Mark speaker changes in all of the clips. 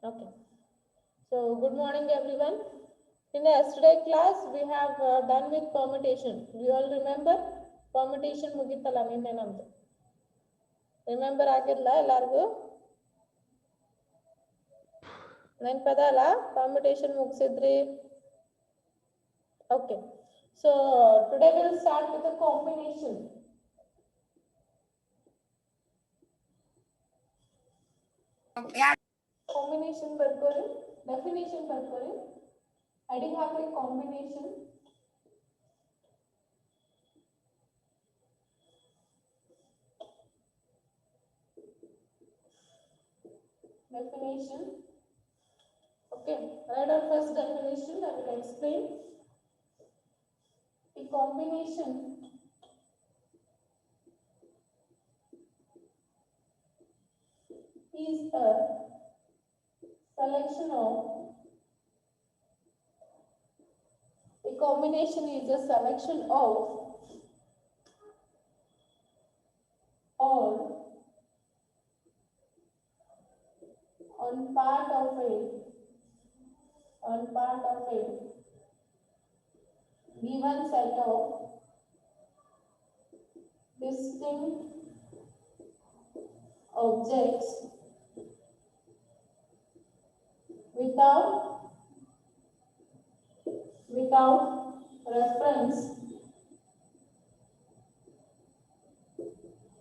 Speaker 1: Okay. So, good morning, everyone. In the yesterday class, we have done with permutation. Do you all remember? Permutation ಮುಗಿತಲ್ಲ ನಿನ್ನೆ ನಮ್ದು. Remember ಆಗಿರ್ಲ ಎಲ್ಲಾರ್ಗು? ನೆನ್ಪದ ಅಲ್ಲ permutation ಮುಗಿಸಿದ್ರಿ? Okay. So, today we will start with the combination. Combination ಬರ್ಕೋರಿ, definition ಬರ್ಕೋರಿ. Heading ಹಾಕ್ರಿ combination. Definition. Okay, write our first definition. I will explain. A combination is a selection of. A combination is a selection of all on part of a given set of distinct objects without reference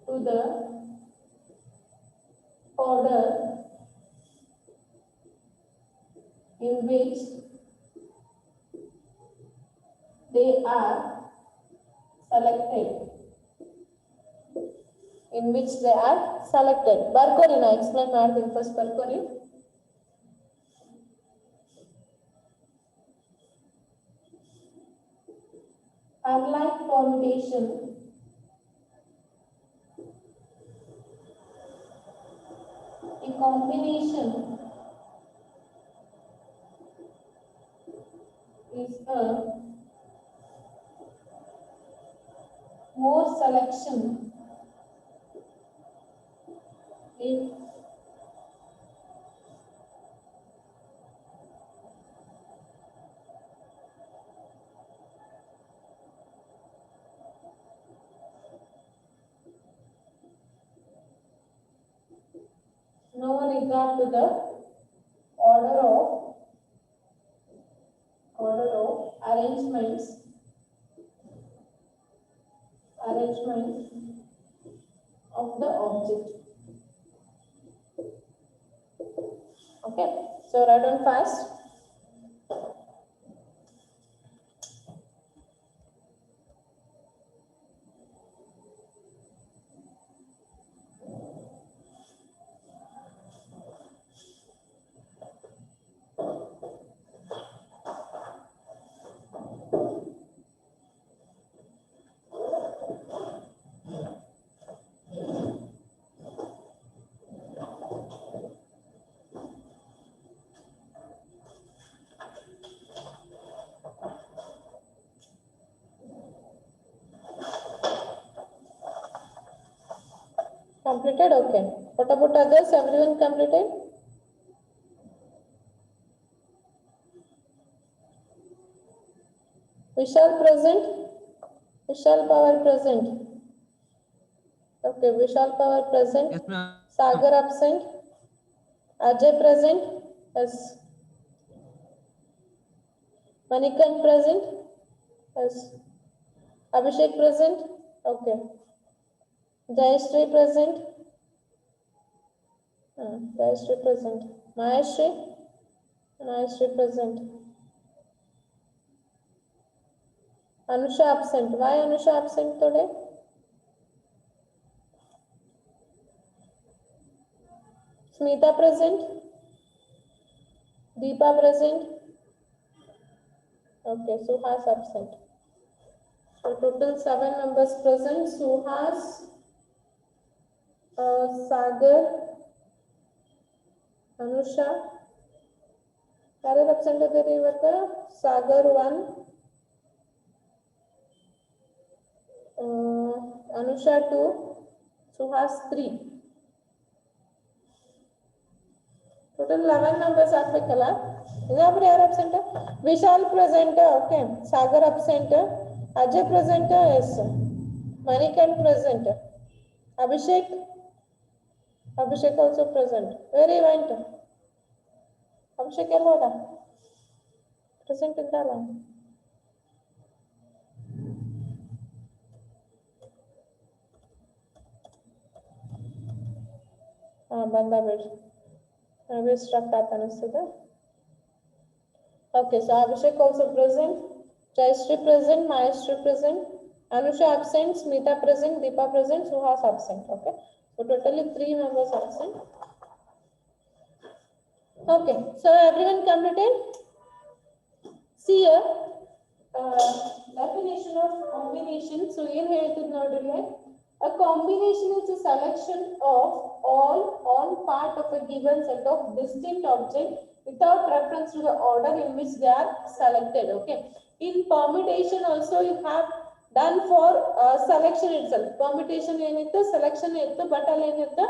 Speaker 1: to the order in which they are selected. ಬರ್ಕೋರಿ ನಾ explain ಮಾಡ್ತೀನಿ first ಬರ್ಕೋರಿ. Unlike permutation, a combination is a more selection if no regard to the order of arrangements of the object. Okay, so write down fast. Completed? Okay. What about others? Everyone completed? Vishal present? Vishal Power present? Okay, Vishal Power present.
Speaker 2: Yes, ma'am.
Speaker 1: Sagar absent? Ajay present? Yes. Manikan present? Yes. Abhishek present? Okay. Jayashree present? Jayashree present. Mayashree? Mayashree present. Anusha absent. Why Anusha absent today? Smita present? Deepa present? Okay, Suhas absent. So total 7 members present. Suhas, Sagar, Anusha. ಯಾರ್ಯಾರು absent ಇದ್ದೀರಿ ಇವತ್ತು? Sagar 1, Anusha 2, Suhas 3. Total 11 numbers ಹಾಕ್ಬೇಕಲ್ಲ. ಇನ್ನೊಬ್ರು ಯಾರು absent? Vishal present. Okay. Sagar absent. Ajay present. Yes. Manikanth present. Abhishek. Abhishek also present. Very went. Abhishek ಎಲ್ಲ ಹೋದ? Present ಇದ್ದಲ್ಲ. ಬಂದ ಬಿಡ್ರಿ. ಸ್ಟ್ರಕ್ ಆತ ಅನಿಸ್ತದೆ. Okay, so Abhishek also present, Jayashree present, Mayashree present, Anusha absent, Smita present, Deepa present, Suhas absent. Okay, so totally 3 members absent. Okay, so everyone completed. See here, definition of combination. So in here it is not like a combination is a selection of all on part of a given set of distinct objects without reference to the order in which they are selected. Okay, in permutation also you have done for selection itself. Permutation ಏನೈತೆ, selection ಇತ್ತು, but ಅಲ್ಲಿ ಏನಿತ್ತು,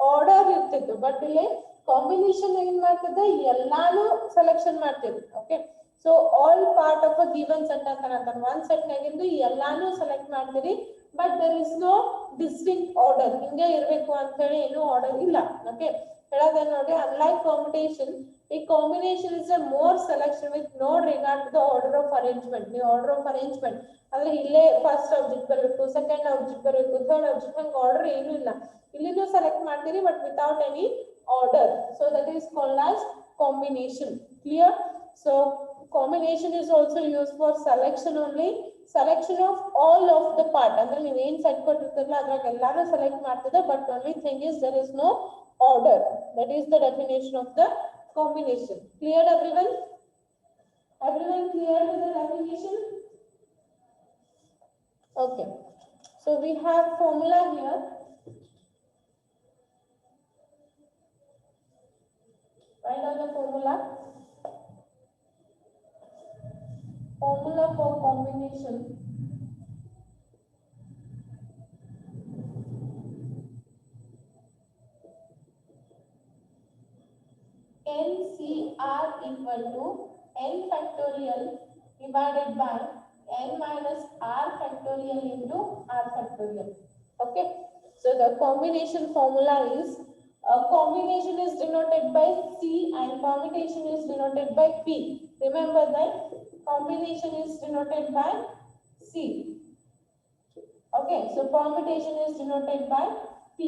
Speaker 1: order ಇರ್ತಿತ್ತು. But ಇಲ್ಲಿ combination ಏನ್ ಮಾಡ್ತದೆ, ಎಲ್ಲಾನು selection ಮಾಡ್ತಿದ್ವಿ. Okay, so all part of a given set ಅಂತ ಅಂತಾರೆ. ಒಂದ್ ಸೆಟ್ ನಾಗಿಂದು ಎಲ್ಲಾನು ಸೆಲೆಕ್ಟ್ ಮಾಡ್ತೀರಿ, but there is no distinct order. ಹಿಂಗೆ ಇರ್ಬೇಕು ಅಂತ ಹೇಳಿ ಏನು ಆರ್ಡರ್ ಇಲ್ಲ. ಓಕೆ, ಹೇಳೋದ ನೋಡಿ, ಅನ್ಲೈಕ್ ಕಾಂಬಿನೇಷನ್, ಈ combination is a more selection with no regard to the order of arrangement. ನೀವು ಆರ್ಡರ್ ಆಫ್ ಅರೇಂಜ್ಮೆಂಟ್ ಅಂದ್ರೆ ಇಲ್ಲೇ ಫಸ್ಟ್ ಆಬ್ಜೆಕ್ಟ್ ಬರಬೇಕು, ಸೆಕೆಂಡ್ ಆಬ್ಜೆಕ್ಟ್ ಬರಬೇಕು, ಥರ್ಡ್ ಆಬ್ಜೆಕ್ಟ್, ಹಂಗೆ ಆರ್ಡರ್ ಏನು ಇಲ್ಲ. ಇಲ್ಲಿನೂ ಸೆಲೆಕ್ಟ್ ಮಾಡ್ತೀರಿ but without any order. So that is called as combination. Clear? So combination is also used for selection only. Selection of all of the part. ಅಂದ್ರೆ ನೀವು ಏನ್ set ಕೊಟ್ಟಿರ್ತೀರಲ್ಲ ಅದ್ರಾಗ ಎಲ್ಲಾನು ಸೆಲೆಕ್ಟ್ ಮಾಡ್ತಿದೆ, but only thing is there is no order. That is the definition of the combination. Clear everyone? Everyone clear with the definition? Okay, so we have formula here. Write down the formula. Formula for combination. NCR equal to n factorial divided by n minus r factorial into r factorial. Okay, so the combination formula is combination is denoted by C and permutation is denoted by P. Remember that combination is denoted by C. Okay, so permutation is denoted by P.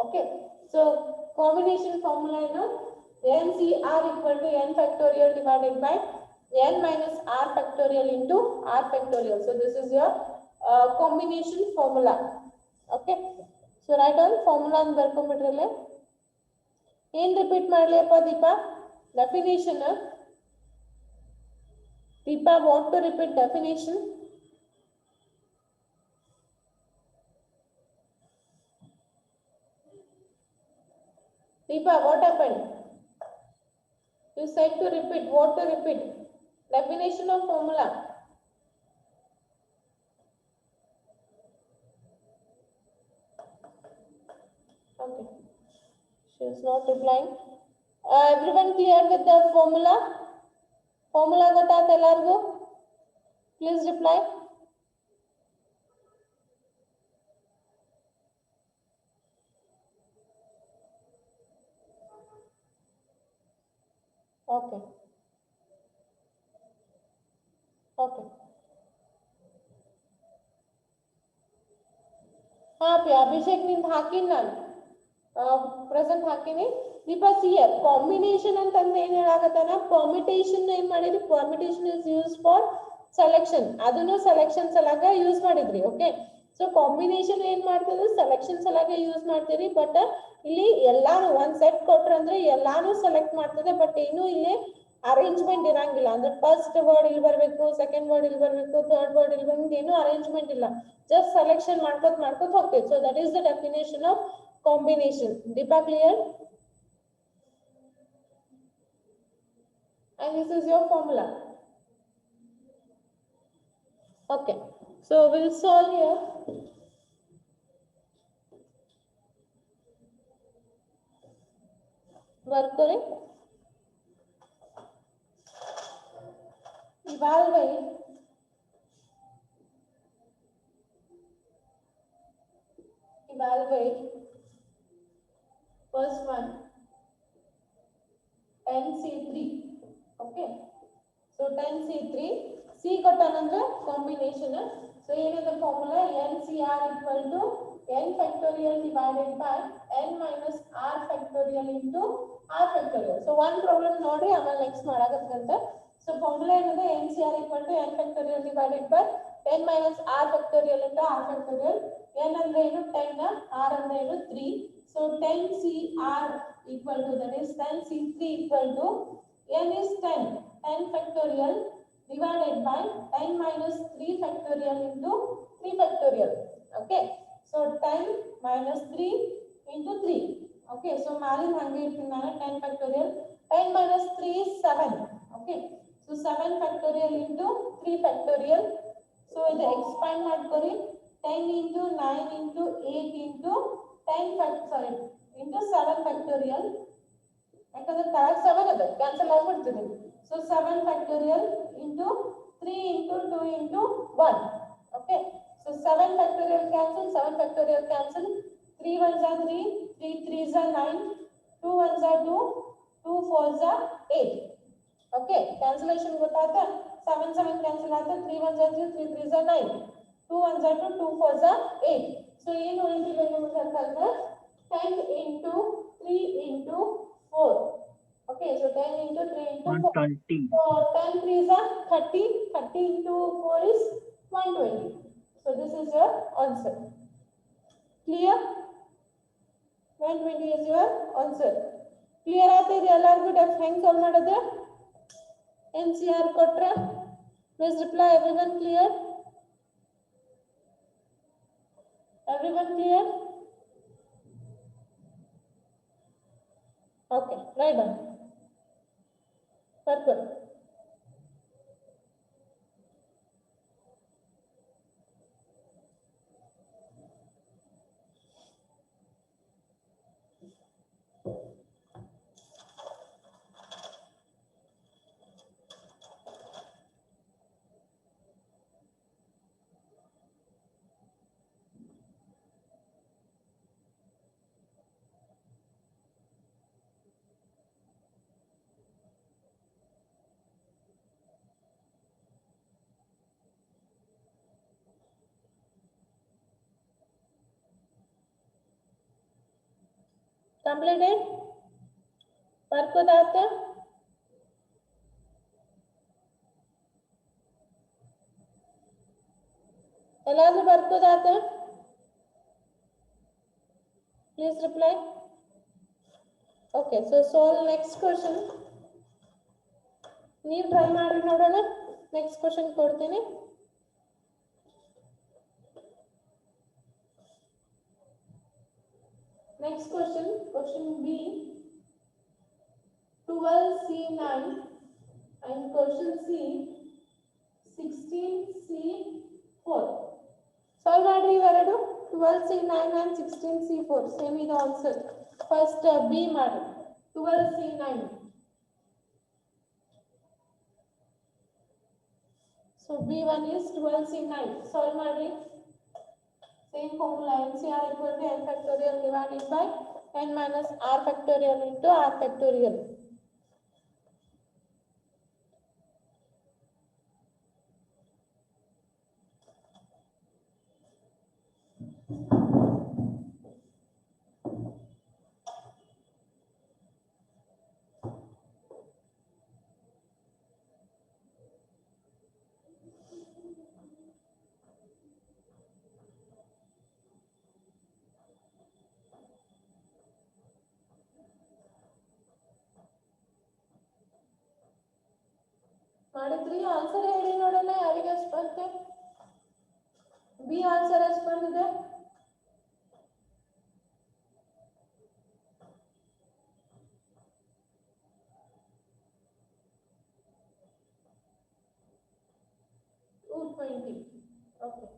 Speaker 1: Okay, so combination formula is NCR equal to n factorial divided by n minus r factorial into r factorial. So this is your combination formula. Okay, so write down formula and ಬರ್ಕೊಂಡ್ಬಿಟ್ರಲ್ಲೇ. ಏನ್ repeat ಮಾಡ್ಲಿಯಪ್ಪ Deepa? Definition. Deepa want to repeat definition. Deepa, what happened? You said to repeat. What to repeat? Definition of formula. Okay. She is not replying. Everyone clear with the formula? Formula ಗೊತ್ತಾತ ಎಲ್ಲರಿಗೂ? Please reply. Okay. Okay. हाँ पे अभिषेक निंद Hokkien ನಾನು present ಹಾಕಿನಿ. Deepa ಸಿಯರ್ combination ಅಂತಂದ್ರೆ ಏನ್ ಹೇಳಾಕತ್ತಾನ, permutation ಏನ್ ಮಾಡಿದ್ರಿ, permutation is use for selection, ಅದನ್ನು ಸೆಲೆಕ್ಷನ್ ಸಲಾಗ ಯೂಸ್ ಮಾಡಿದ್ರಿ. ಓಕೆ, ಸೊ ಕಾಂಬಿನೇಷನ್ ಏನ್ ಮಾಡ್ತಿದ್ರು, ಸೆಲೆಕ್ಷನ್ ಸಲಾಗ ಯೂಸ್ ಮಾಡ್ತೀರಿ. ಬಟ್ ಇಲ್ಲಿ ಎಲ್ಲಾನು ಒಂದ್ ಸೆಟ್ ಕೊಟ್ರ ಅಂದ್ರೆ ಎಲ್ಲಾನು ಸೆಲೆಕ್ಟ್ ಮಾಡ್ತದೆ, ಬಟ್ ಏನು ಇಲ್ಲಿ ಅರೇಂಜ್ಮೆಂಟ್ ಇರಂಗಿಲ್ಲ. ಅಂದ್ರೆ ಫಸ್ಟ್ ವರ್ಡ್ ಇಲ್ಲಿ ಬರ್ಬೇಕು, ಸೆಕೆಂಡ್ ವರ್ಡ್ ಇಲ್ಲಿ ಬರ್ಬೇಕು, ಥರ್ಡ್ ವರ್ಡ್ ಇಲ್ಲಿ ಬಂದು ಏನು ಅರೇಂಜ್ಮೆಂಟ್ ಇಲ್ಲ, ಜಸ್ಟ್ ಸೆಲೆಕ್ಷನ್ ಮಾಡ್ಕೋತ ಹೋಗ್ತೇವೆ. So that is the definition of combination. Deepa, clear? And this is your formula. Okay, so we'll solve here. Work करें evaluate first one NC3. Okay, so 10C3 C ಕೊಟ್ಟಾನಂದ್ರೆ combination. So ಏನಿದೆ formula NCR equal to n factorial divided by n minus r factorial into r factorial. So one problem ನೋಡಿ ಆಮೇಲೆ next ಮಾಡಾಕತ್ತಂತೆ. So formula ಏನಿದೆ NCR equal to n factorial divided by n minus r factorial into r factorial. n ಅಂದ್ರೆ ಏನು 10, r ಅಂದ್ರೆ ಏನು 3. So 10CR equal to, that is 10C3 equal to n is 10 factorial divided by n minus 3 factorial into 3 factorial. Okay, so 10 minus 3 into 3. Okay, so malin hange irtindana 10 factorial, 10 minus 3 is 7. Okay, so 7 factorial into 3 factorial. So idu expand madkori 10 into 9 into 8 into 7 factorial. ಯಾಕಂದ್ರೆ ಕೆಳಗೆ 7 ಅದ cancel ಆಗ್ಬಿಡ್ತದೆ. So 7 factorial into 3 into 2 into 1. Okay, so 7 factorial cancel, 7 factorial cancel, 3 ones are 3, 3 threes are 9, 2 ones are 2, 2 fours are 8. Okay, cancellation ಗೊತ್ತಾಯ್ತಾ? 7 7 cancel ಆಯ್ತಾ, 3 ones are 3, 3 threes are 9, 2 ones are 2, 2 fours are 8. So ಏನು ಉಳಿದಿದೆ ನಿಮಗೆ ಅಂತಂದ್ರೆ 10 into 3 into 4. Okay, so 10 into 3 into 4.
Speaker 2: 120.
Speaker 1: So 10 3s are 30. 30 into 4 is 120. So this is your answer. Clear? 120 is your answer. Clear ಆಯ್ತಾ ಇದು ಎಲ್ಲರಿಗೂ deaf ಹೆಂಗ್ solve ಮಾಡೋದು? NCR ಕೊಟ್ರೆ please reply. Everyone clear? Everyone clear? Okay, write down. Purple. Completed? ಬರ್ಕೋದಾತ? ಎಲ್ಲಾದ್ರೂ ಬರ್ಕೋದಾತ? Please reply. Okay, so solve next question. ನೀವು try ಮಾಡಿ ನೋಡೋಣ. ನೆಕ್ಸ್ಟ್ ಕ್ವೆಶ್ಚನ್ ಕೊಡ್ತೀನಿ. Next question, question B, 12C9 and question C, 16C4. Solve ಮಾಡ್ರಿ ಇವೆರಡು. 12C9 and 16C4 same ಇದೆ answer. First B ಮಾಡಿ 12C9. So B1 is 12C9. Solve ಮಾಡ್ರಿ. Same formula NCR equal to n factorial divided by n minus r factorial into r factorial. ಮಾಡಿದ್ರಿ answer ಹೇಳಿ ನೋಡೋಣ ಯಾರಿಗೆ ಎಷ್ಟು ಬಂತೆ? ಬಿ ಆನ್ಸರ್ ಎಷ್ಟು ಬಂದಿದೆ? $220. Okay,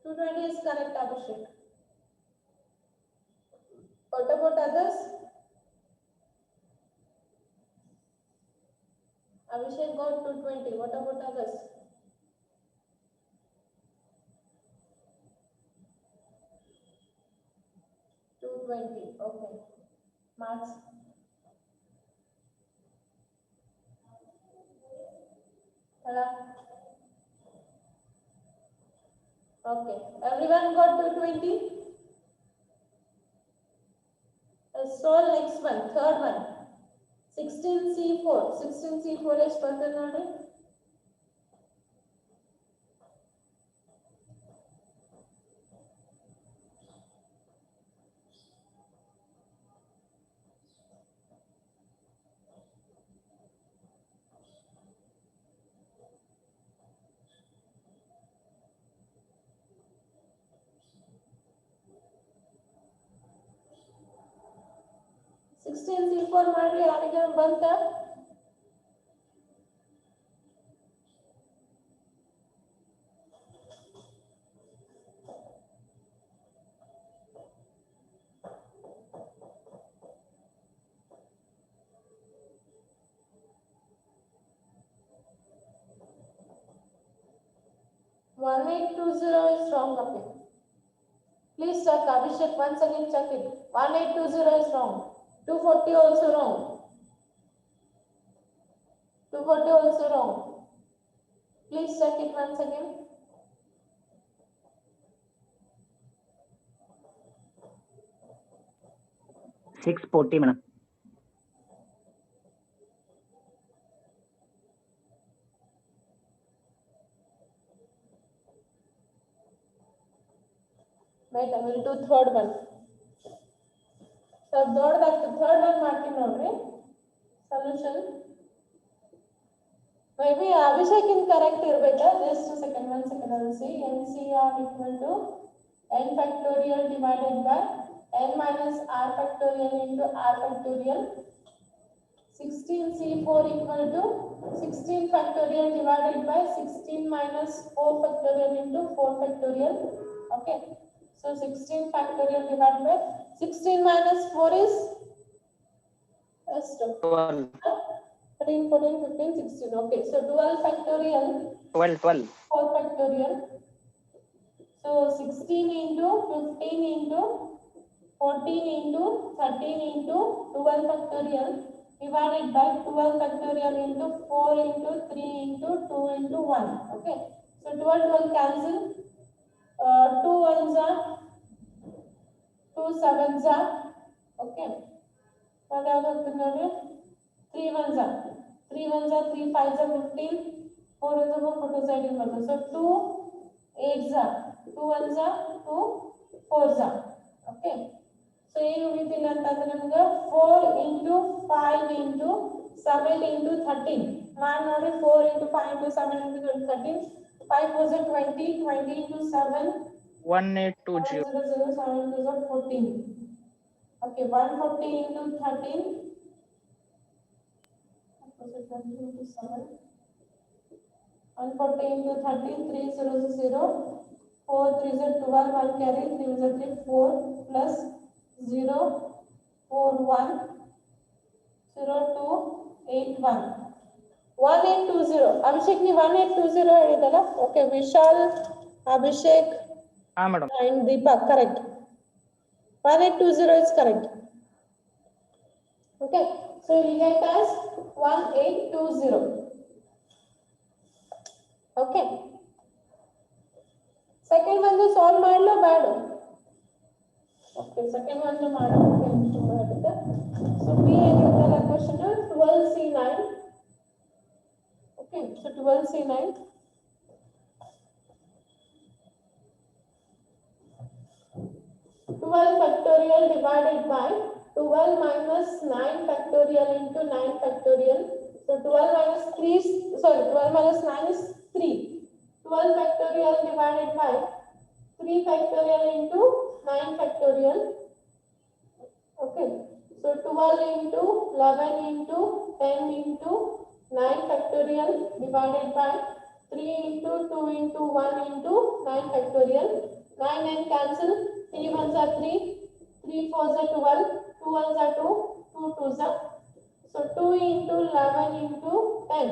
Speaker 1: 220 is correct, Abhishek. What about others? Abhishek got 220. What about others? 220. Okay. Marks. Hello. Okay. Everyone got 220? So next one, third one. 16C4. 16C4 is further noted. C4 ಮಾಡಿ ಯಾರಿಗೆ ಬಂತ? One 1820 is wrong. Okay. Please check. Abhishek, once again check it. 1820 is wrong. 240 also wrong. 240 also wrong. Please check it once again.
Speaker 2: $640, madam.
Speaker 1: Wait, I will do third one. So third one ಮಾಡ್ತೀನಿ ನೋಡ್ರಿ. Solution. Maybe Abhishek incorrect ಇರಬೇಕಾ? Just a second, 1 second. I will see. NCR equal to n factorial divided by n minus r factorial into r factorial. 16C4 equal to 16 factorial divided by 16 minus 4 factorial into 4 factorial. Okay. So 16 factorial divided by 16 minus 4 is
Speaker 2: 12.
Speaker 1: 13, 14, 15, 16. Okay. So 12 factorial.
Speaker 2: 12.
Speaker 1: 4 factorial. So 16 into 15 into 14 into 13 into 12 factorial divided by 12 factorial into 4 into 3 into 2 into 1. Okay. So 12 will cancel. 2 ones are 2 sevens are. Okay. What are the 3 ones are 3 ones are 3 5s are 15. 4 ones are 4 2 side in so 2 8s are 2 ones are 2 4s are. Okay. So ಏನು ಉಳಿದಿಲ್ಲ ಅಂತಂದ್ರೆ ನಮಗೆ 4 into 5 into 7 into 13 ಮಾಡಿ ನೋಡಿ 4 into 5 into 7 into 13 5 was 20 20 into 7
Speaker 2: 1820.
Speaker 1: 7 into 14. Okay, 140 into 13 was 20 into 7 140 into 13 3 0 0 4 3 is 12 1 carry 3 is 3 4 plus 0 4 1 0 2 8 1 1820. Abhishek ni 1820 ಹೇಳಿದಲ್ಲ. Okay, Vishal, Abhishek
Speaker 2: madam.
Speaker 1: and Deepak, correct. 1820 is correct. Okay, so we get as 1820. Okay. Second one to solve ಮಾಡಲು ಬೇಡ. Okay, second one to ಮಾಡಲು ಬೇಡ. So B ಏನಿರುತ್ತಲ್ಲ question 12C9. Okay, so 12C9. 12 factorial divided by 12 minus 9 factorial into 9 factorial. So 12 minus 3 is, sorry, 12 minus 9 is 3. 12 factorial divided by 3 factorial into 9 factorial. Okay. So 12 into 11 into 10 into 9 factorial divided by 3 into 2 into 1 into 9 factorial. 9 and cancel. 3 ones are 3, 3 fours are 12, 2 ones are 2, 2 twos are. So 2 into 11 into 10.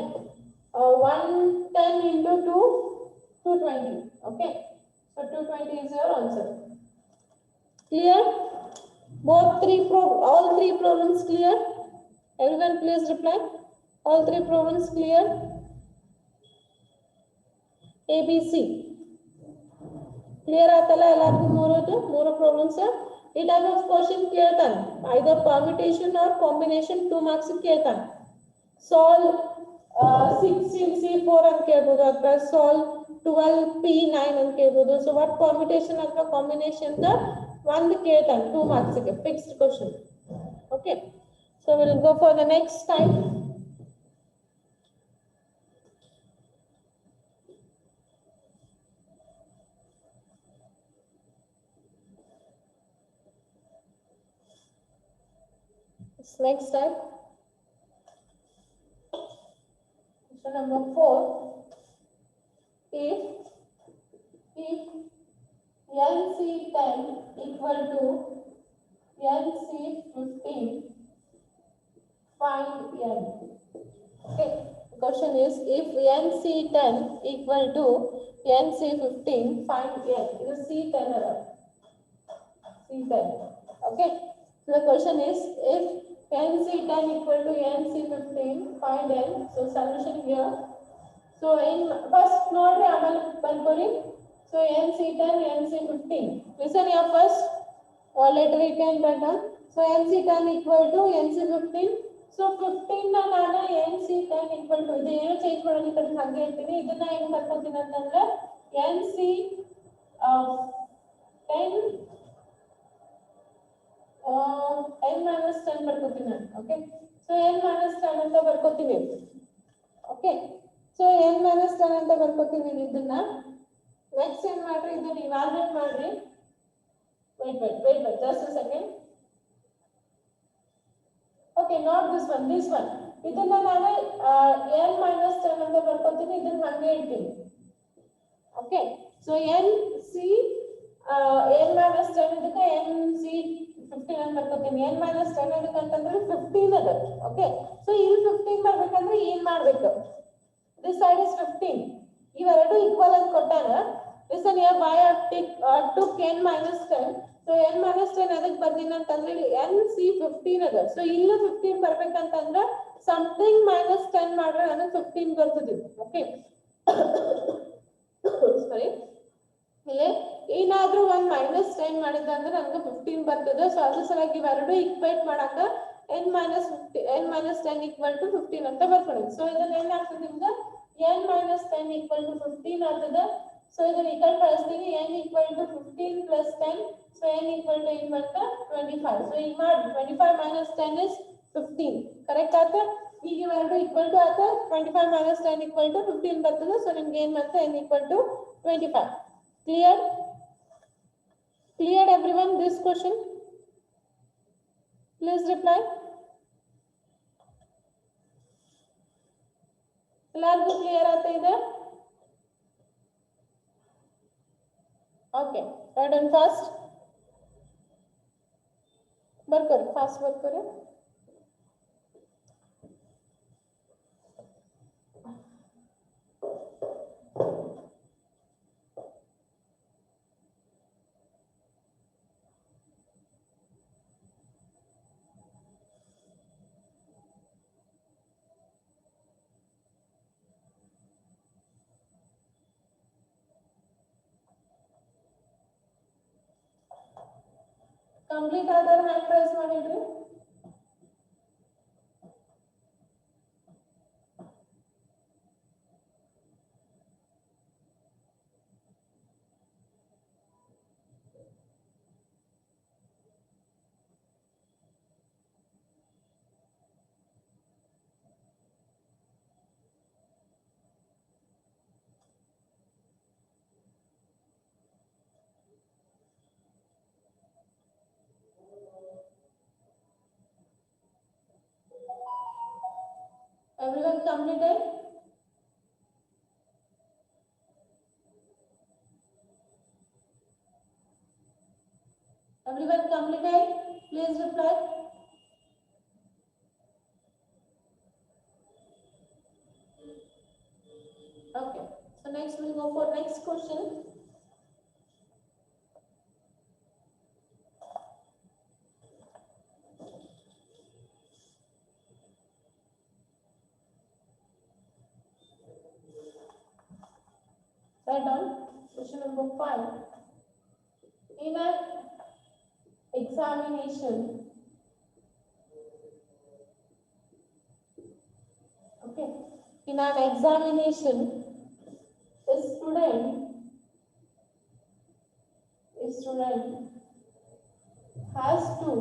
Speaker 1: 110 into 2, 220. Okay. So 220 is your answer. Clear? All three problems clear? Everyone please reply. All three problems clear? A, B, C. Clear ಆತಲ್ಲ ಎಲ್ಲರಿಗೂ ಮೂರು problems ಈ type of question ಕೇಳ್ತಾನೆ either permutation or combination 2 marks ಕೇಳ್ತಾನೆ solve 16C4 ಅಂತ ಕೇಳ್ಬೋದು ಅಥವಾ solve 12P9 ಅಂತ ಕೇಳ್ಬೋದು ಸೊ ವಾಟ್ ಪರ್ಮಿಟೇಷನ್ ಅಥವಾ ಕಾಂಬಿನೇಷನ್ ಒಂದು ಕೇಳ್ತಾನೆ 2 ಮಾರ್ಕ್ಸ್ ಗೆ fixed question okay so will go for the next time next type question number 4 if NC10 equal to NC15 find N. Okay, the question is if NC10 equal to NC15 find N. It is C10 error. C10. Okay, so the question is if NC10 equal to NC15 find N. So solution here. So in first note amal barkori. So NC10 NC15. Listen here first. Or later you can write down. So NC10 equal to NC15. So 15 na nana NC10 equal to idu ಏನು change ಮಾಡೋದು ಕಡೆ ಹಾಗೆ ಹೇಳ್ತೀನಿ ಇದನ್ನ ಏನು ಬರ್ಕೊತೀನಿ ಅಂತಂದ್ರೆ NC10 n minus 10 ಬರ್ಕೋತೀನಿ ನಾನು okay so n minus 10 ಅಂತ ಬರ್ಕೋತೀನಿ ಓಕೆ ಸೊ n minus 10 ಅಂತ ಬರ್ಕೋತೀನಿ ಇದನ್ನ ನೆಕ್ಸ್ಟ್ ಏನ್ ಮಾಡ್ರಿ ಇದನ್ನ ಇವಾಲ್ಯುಯೇಟ್ ಮಾಡ್ರಿ wait just a second okay not this one ಇದನ್ನ ನಾನು n minus 10 ಅಂತ ಬರ್ಕೋತೀನಿ ಇದನ್ನ ಹಾಗೆ ಇಡ್ತೀನಿ ಓಕೆ ಸೊ n minus 10 ಇದಕ್ಕೆ NC 15 ಅಂತ ಬರ್ಕೋತೀನಿ n minus 10 ಅದಕ್ಕೆ ಅಂತಂದ್ರೆ 15 ಅದ ಓಕೆ ಸೊ ಇಲ್ಲಿ 15 ಬರ್ಬೇಕಂದ್ರೆ ಏನ್ ಮಾಡ್ಬೇಕು ದಿಸ್ ಸೈಡ್ ಇಸ್ 15 ಇವೆರಡು ಈಕ್ವಲ್ ಅಂತ ಕೊಟ್ಟಾಗ listen here why I took n minus 10 so n minus 10 ಅದಕ್ಕೆ ಬರ್ದಿನ ಅಂತಂದ್ರೆ ಇಲ್ಲಿ NC15 ಅದ ಸೊ ಇಲ್ಲಿ 15 ಬರ್ಬೇಕಂತಂದ್ರೆ ಸಮಥಿಂಗ್ minus 10 ಮಾಡ್ರೆ ನನಗೆ 15 ಬರ್ತದೆ ಓಕೆ ಸಾರಿ ಇಲ್ಲಿ ಏನಾದ್ರೂ ಒಂದು ಮೈನಸ್ 10 ಮಾಡಿದ ಅಂದ್ರೆ ನನಗೆ 15 ಬರ್ತದೆ ಸೊ ಅದ್ರ ಸಲುವಾಗಿ ಇವೆರಡು ಈಕ್ವೇಟ್ ಮಾಡಾಕ n minus 10 equal to 15 ಅಂತ ಬರ್ಕೊಳ್ಳಿ ಸೊ ಇದನ್ನ ಏನಾಗ್ತದೆ ನಿಮ್ಗೆ n minus 10 equal to 15 ಆಗ್ತದೆ ಸೊ ಇದನ್ನ ಈ ಕಡೆ ಕಳಿಸ್ತೀನಿ n equal to 15 plus 10 so n equal to ಏನು ಬರುತ್ತೆ 25 ಸೊ ಈಗ ಮಾಡಿ 25 minus 10 is 15 ಕರೆಕ್ಟ್ ಆಯ್ತಾ ಈಗ ಇವೆರಡು ಈಕ್ವಲ್ ಟು ಆಯ್ತಾ 25 minus 10 equal to 15 ಬರ್ತದೆ ಸೊ ನಿಮ್ಗೆ ಏನು ಬರುತ್ತೆ n equal to 25 clear everyone this question please reply ಎಲ್ಲರಿಗೂ ಕ್ಲಿಯರ್ ಆಗ್ತಾ ಇದೆ ಓಕೆ ರೈಟ್ ಅಂಡ್ ಫಾಸ್ಟ್ ಬರ್ಕೋರಿ ಫಾಸ್ಟ್ ಬರ್ಕೋರಿ ಕಂಪ್ಲೀಟ್ ಆದರ ಹ್ಯಾಂಡ್ ರೈಸ್ ಮಾಡಿಡ್ರಿ everyone completed please reply next we'll go for next question. Right on. Question number 5. In an examination, okay, in an examination, a student has to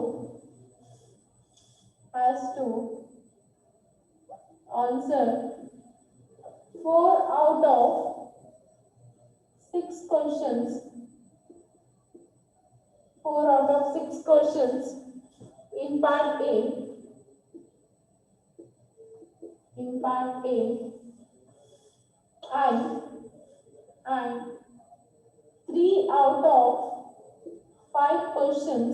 Speaker 1: answer 4 out of 6 questions. 4 out of 6 questions in part A. In part A, and 3 out of 5 questions.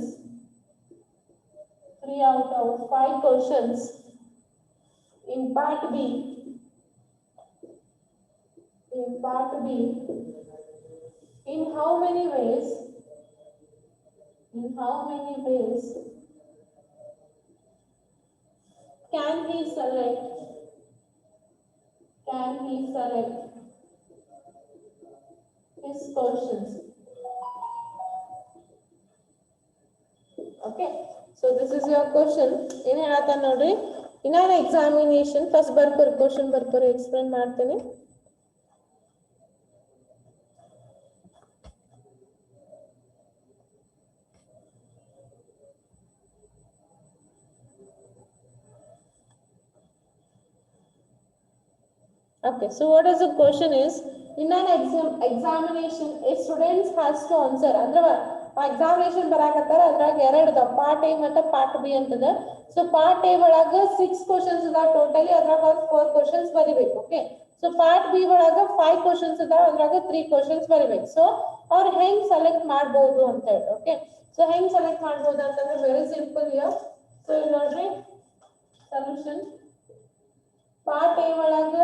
Speaker 1: 3 out of 5 questions in part B. In part B, in how many ways? In how many ways can he select? Can he select his questions? Okay, so this is your question. In an examination, first question explain ಮಾಡ್ತೇನೆ. Okay, so what is the question is, in an examination, a student has to answer. ಅಂದ್ರೆ examination ಬರಾಕತ್ತಾರ ಅದ್ರಾಗ ಎರಡು ಅದಾವ, part A ಮತ್ತು part B ಅಂತದ. So part A ಒಳಗ 6 questions ಅದಾವ totally, ಅದ್ರಾಗ 4 ಕ್ವಶನ್ಸ್ ಬರಿಬೇಕು. ಓಕೆ, ಸೊ ಪಾರ್ಟ್ ಬಿ ಒಳಗ 5 ಕ್ವಶನ್ಸ್ ಅದಾವ, ಅದ್ರಾಗ 3 ಕ್ವಶನ್ಸ್ ಬರಿಬೇಕು. ಸೊ ಅವ್ರು ಹೆಂಗ್ ಸೆಲೆಕ್ಟ್ ಮಾಡಬಹುದು ಅಂತ ಹೇಳಿ. ಓಕೆ, ಸೊ ಹೆಂಗ್ ಸೆಲೆಕ್ಟ್ ಮಾಡಬಹುದು ಅಂತಂದ್ರೆ ವೆರಿ ಸಿಂಪಲ್ ಇಯರ್. ಸೊ ಇಲ್ಲಿ ನೋಡ್ರಿ ಸೊಲ್ಯೂಷನ್. ಪಾರ್ಟ್ ಎ ಒಳಗ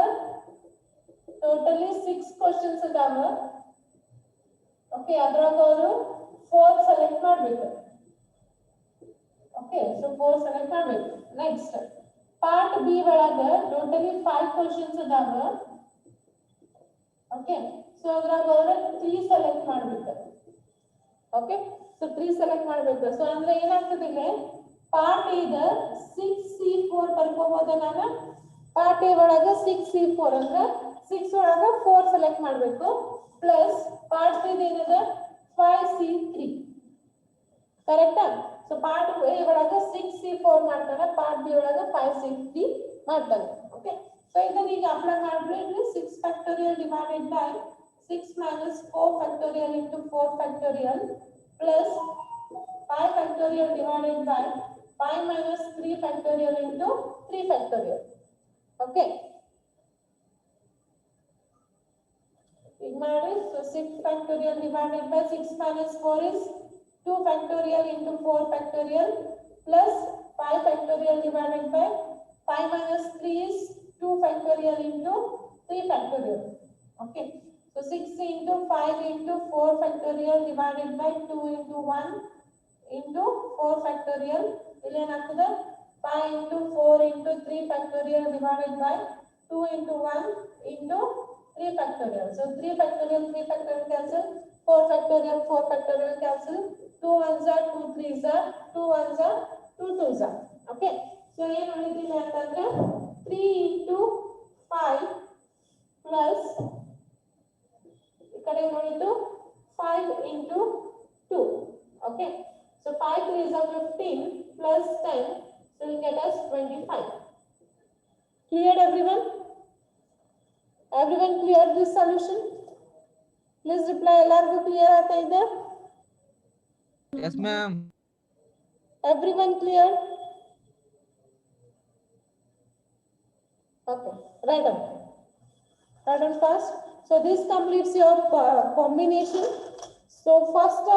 Speaker 1: ಟೋಟಲಿ 6 ಕ್ವಶನ್ಸ್ ಅದಾವ. ಓಕೆ, ಅದ್ರಾಗ ಅವರು 4 ಸೆಲೆಕ್ಟ್ ಮಾಡಬೇಕು. ಓಕೆ, ಸೊ 4 ಸೆಲೆಕ್ಟ್ ಮಾಡಬೇಕು. ನೆಕ್ಸ್ಟ್ ಪಾರ್ಟ್ ಬಿ ಒಳಗ ಟೋಟಲಿ 5 ಕ್ವಶನ್ಸ್ ಅದಾವ. ಓಕೆ, ಸೊ ಅದ್ರಾಗ ಅವರು 3 ಸೆಲೆಕ್ಟ್ ಮಾಡಬೇಕು. ಓಕೆ, ಸೊ 3 ಸೆಲೆಕ್ಟ್ ಮಾಡಬೇಕು. ಸೊ ಅಂದ್ರೆ ಏನಾಗ್ತದೆ ಇಲ್ಲಿ, ಪಾರ್ಟ್ ಎ ದ 6C4 ಬರ್ಕೋಬಹುದು. ನಾನು ಪಾರ್ಟ್ ಎ ಒಳಗ 6C4 ಅಂದ್ರೆ 6 ಒಳಗ 4 ಸೆಲೆಕ್ಟ್ ಮಾಡಬೇಕು, ಪ್ಲಸ್ ಪಾರ್ಟ್ ಬಿ ಏನದ 5C3. ಕರೆಕ್ಟಾ? ಸೊ ಪಾರ್ಟ್ ಎ ಒಳಗ 6C4 ಮಾಡ್ತಾನೆ, ಪಾರ್ಟ್ ಬಿ ಒಳಗ 5C3 ಮಾಡ್ತಾನೆ. ಓಕೆ, ಸೊ ಇದನ್ನ ಈಗ ಅಪ್ಲೈ ಮಾಡ್ಬಿಡ್ರಿ. 6 factorial divided by 6 minus 4 factorial into 4 factorial plus 5 factorial divided by 5 minus 3 factorial into 3 factorial. Okay, ಈಗ ಮಾಡಿ. So 6 factorial divided by 6 minus 4 is 2 factorial into 4 factorial plus 5 factorial divided by 5 minus 3 is 2 factorial into 3 factorial. Okay, so 6 into 5 into 4 factorial divided by 2 into 1 into 4 factorial. ಇಲ್ಲಿ ಏನಾಗ್ತದೆ 5 into 4 into 3 factorial divided by 2 into 1 into 3 factorial. So 3 factorial cancel, 4 factorial cancel, 2 1s are 2 3s are 2 1s are 2 2s are. Okay, so ಏನು ಉಳಿದಿದೆ ಅಂತಂದ್ರೆ 3 into 5 plus ಈ ಕಡೆ ನೋಡಿದ್ದು 5 into 2. Okay, so 5 3s are 15 plus 10, so we'll get us 25. Cleared everyone? Everyone cleared this solution? Please reply. ಎಲ್ಲರಿಗೂ clear ಆಗ್ತಾ ಇದೆ?
Speaker 3: Yes, ma'am.
Speaker 1: Everyone cleared? Okay, right on. Right on fast. So this completes your combination. So first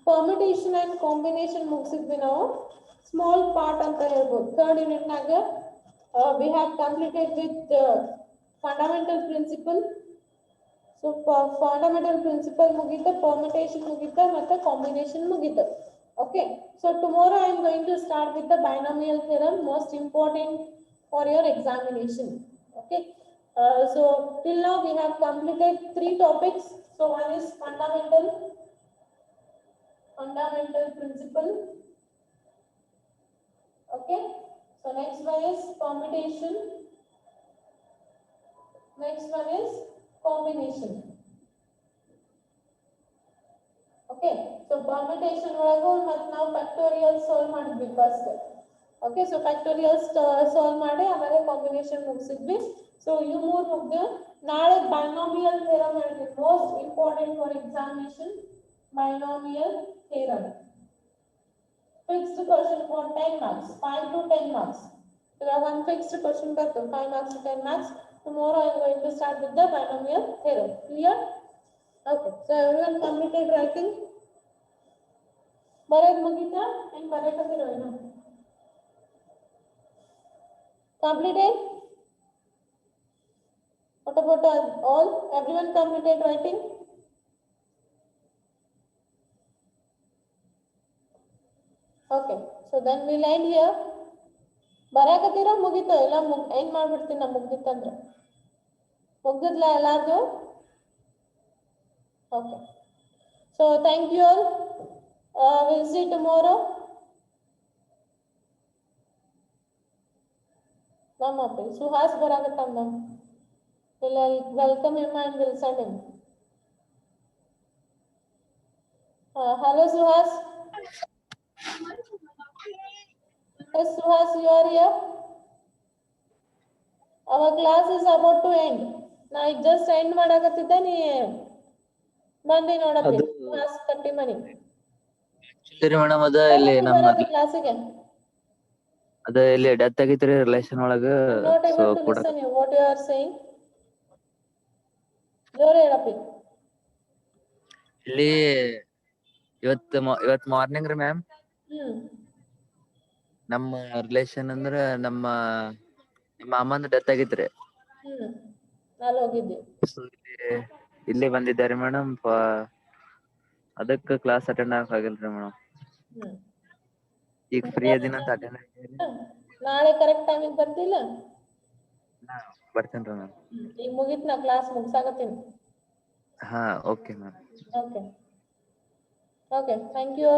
Speaker 1: permutation and combination ಮುಗಿಸಿದ್ವಿ ನಾವು. Small part ಅಂತ ಹೇಳ್ಬೋದು. Third unit ನಾಗ we have completed with fundamental principle, so fundamental principle ಮುಗೀತು, permutation ಮುಗೀತು, ಮತ್ತೆ combination ಮುಗೀತು. Okay, so tomorrow I am going to start with the binomial theorem, most important for your examination. Okay, so till now we have completed 3 topics. So one is fundamental principle. Okay, so next one is permutation, next one is combination. Okay, so permutation ಒಳಗೆ ಮತ್ತೆ ನಾವು factorial solve ಮಾಡಿದ್ವಿ first. Okay, so factorial solve ಮಾಡಿ ಆಮೇಲೆ combination ಮುಗಿಸಿದ್ವಿ. So ಇವು 3 ಮುಗಿದು ನಾಳೆ binomial theorem ಹೇಳ್ತೀವಿ, most important for examination. Binomial theorem fixed question for 10 marks, 5 to 10 marks. So one fixed question birth 5 marks to 10 marks. Tomorrow I am going to start with the binomial theorem. Clear? Okay, so everyone completed writing? ಬರೆಯೋದು ಮುಗೀತಾ? ಏನು ಬರೆಯಕತ್ತಿರೋ ಏನು? Completed? What about all? Everyone completed writing? Okay, so then we'll end here. ಬರೆಯಕತ್ತೀರಾ ಮುಗೀತು? ಎಲ್ಲ end ಮಾಡ್ಬಿಡ್ತೀನಿ ನಾ ಮುಗ್ದಿತ್ತಂದ್ರೆ. ಮುಗ್ದಿದ್ಲ ಎಲ್ಲಾರ್ದು? Okay, so thank you all. We'll see tomorrow. Namaste. Suhas Baragatam. We'll welcome him and we'll send him. Hello Suhas. Yes, Suhas, you are here. Our class is about to end. Now I just end ಮಾಡಕತ್ತಿದ್ದೆ, ನೀ ಬಂದಿ ನೋಡಪ್ಪಿ. Class ಕಟ್ಟಿ ಮನಿ.
Speaker 4: ಸರಿ madam, ಅದ ಇಲ್ಲಿ ನಮ್ಮ
Speaker 1: ಕ್ಲಾಸಿಗೆ
Speaker 4: ಅದ ಇಲ್ಲಿ ಡೆತ್ ಆಗಿತ್ರಿ ರಿಲೇಷನ್ ಒಳಗ.
Speaker 1: not able to listen you what you are saying. ಜೋರ ಹೇಳಪ್ಪಿ.
Speaker 4: ಇಲ್ಲಿ ಇವತ್ ಮಾರ್ನಿಂಗ್ ರೀ ಮ್ಯಾಮ್, ನಮ್ಮ ರಿಲೇಷನ್ ಅಂದ್ರ ನಮ್ಮ ಮಾಮಂದ ಡೆತ್ ಆಗಿತ್ರಿ.
Speaker 1: ಅಲ್ಲಿ ಹೋಗಿದ್ದೆ.
Speaker 4: ಇಲ್ಲಿ ಬಂದಿದ್ದಾರೆ ಮೇಡಮ್, ಅದಕ್ಕ ಕ್ಲಾಸ್ ಅಟೆಂಡ್ ಆಗಕ್ ಆಗಿಲ್ರಿ ಮೇಡಮ್. ಈಗ ಫ್ರೀ ಅದಿನ ಅಂತ ಅಟೆಂಡ್ ಆಗಿರಿ.
Speaker 1: ನಾಳೆ ಕರೆಕ್ಟ್ ಟೈಮಿಗೆ ಬರ್ತಿಲ್ಲ?
Speaker 4: ಬರ್ತೇನ್ರಿ ಮ್ಯಾಮ್.
Speaker 1: ಈಗ ಮುಗಿತ್, ನಾ ಕ್ಲಾಸ್ ಮುಗ್ಸಾಕತ್ತೀನಿ.
Speaker 4: ಹಾ, okay ma'am.
Speaker 1: Okay, thank you.